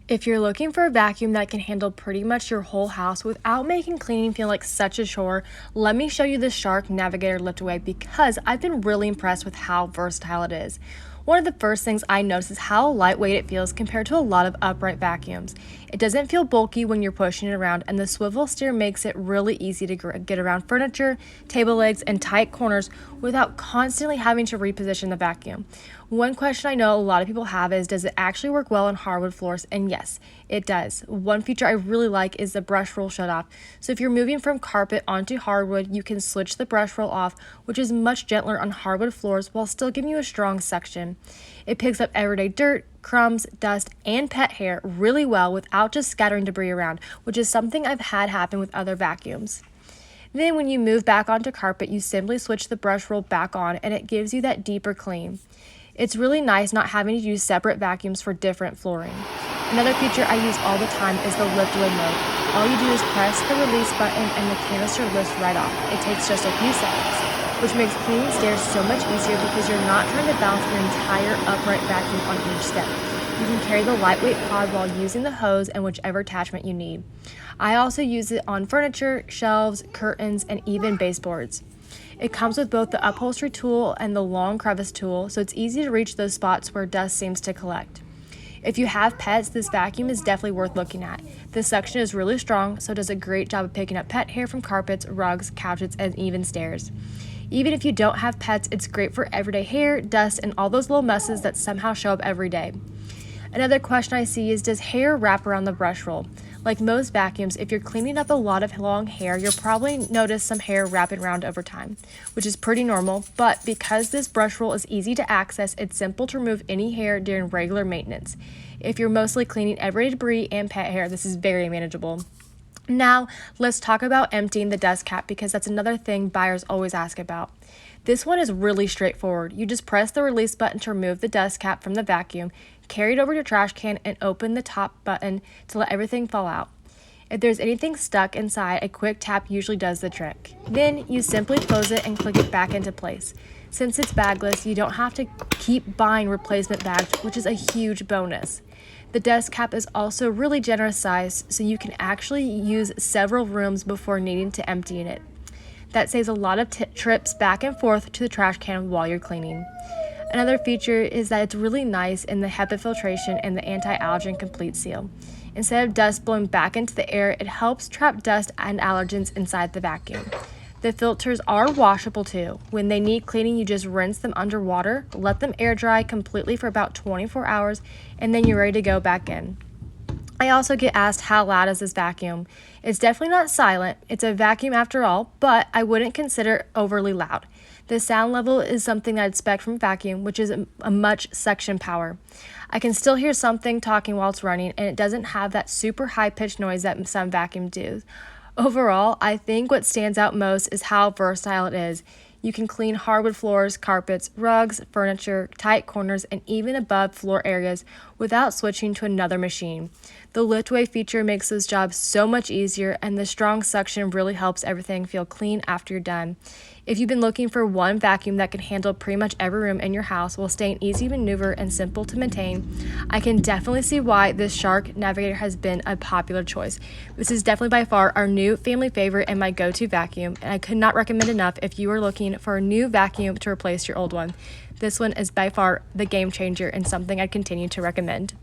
If you're looking for a vacuum that can handle pretty much your whole house without making cleaning feel like such a chore, let me show you the Shark Navigator Lift-Away because I've been really impressed with how versatile it is. One of the first things I notice is how lightweight it feels compared to a lot of upright vacuums. It doesn't feel bulky when you're pushing it around, and the swivel steer makes it really easy to get around furniture, table legs, and tight corners without constantly having to reposition the vacuum. One question I know a lot of people have is, does it actually work well on hardwood floors? And yes, it does. One feature I really like is the brush roll shutoff. So if you're moving from carpet onto hardwood, you can switch the brush roll off, which is much gentler on hardwood floors while still giving you a strong suction. It picks up everyday dirt, crumbs, dust, and pet hair really well without just scattering debris around, which is something I've had happen with other vacuums. Then when you move back onto carpet, you simply switch the brush roll back on and it gives you that deeper clean. It's really nice not having to use separate vacuums for different flooring. Another feature I use all the time is the lift-away mode. All you do is press the release button and the canister lifts right off. It takes just a few seconds, which makes cleaning stairs so much easier because you're not trying to balance your entire upright vacuum on each step. You can carry the lightweight pod while using the hose and whichever attachment you need. I also use it on furniture, shelves, curtains, and even baseboards. It comes with both the upholstery tool and the long crevice tool, so it's easy to reach those spots where dust seems to collect. If you have pets, this vacuum is definitely worth looking at. The suction is really strong, so it does a great job of picking up pet hair from carpets, rugs, couches, and even stairs. Even if you don't have pets, it's great for everyday hair, dust, and all those little messes that somehow show up every day. Another question I see is, does hair wrap around the brush roll? Like most vacuums, if you're cleaning up a lot of long hair, you'll probably notice some hair wrapping around over time, which is pretty normal, but because this brush roll is easy to access, it's simple to remove any hair during regular maintenance. If you're mostly cleaning everyday debris and pet hair, this is very manageable. Now, let's talk about emptying the dust cap because that's another thing buyers always ask about. This one is really straightforward. You just press the release button to remove the dust cap from the vacuum, carry it over your trash can, and open the top button to let everything fall out. If there's anything stuck inside, a quick tap usually does the trick. Then you simply close it and click it back into place. Since it's bagless, you don't have to keep buying replacement bags, which is a huge bonus. The dust cap is also really generous size, so you can actually use several rooms before needing to empty it. That saves a lot of trips back and forth to the trash can while you're cleaning. Another feature is that it's really nice in the HEPA filtration and the anti-allergen complete seal. Instead of dust blowing back into the air, it helps trap dust and allergens inside the vacuum. The filters are washable too. When they need cleaning, you just rinse them underwater, let them air dry completely for about 24 hours, and then you're ready to go back in. I also get asked, how loud is this vacuum? It's definitely not silent. It's a vacuum after all, but I wouldn't consider it overly loud. The sound level is something that I'd expect from a vacuum, which is a much suction power. I can still hear something talking while it's running, and it doesn't have that super high-pitched noise that some vacuums do. Overall, I think what stands out most is how versatile it is. You can clean hardwood floors, carpets, rugs, furniture, tight corners, and even above floor areas without switching to another machine. The lift-away feature makes those jobs so much easier, and the strong suction really helps everything feel clean after you're done. If you've been looking for one vacuum that can handle pretty much every room in your house while staying easy to maneuver and simple to maintain, I can definitely see why this Shark Navigator has been a popular choice. This is definitely by far our new family favorite and my go-to vacuum, and I could not recommend enough if you are looking for a new vacuum to replace your old one. This one is by far the game changer and something I continue to recommend.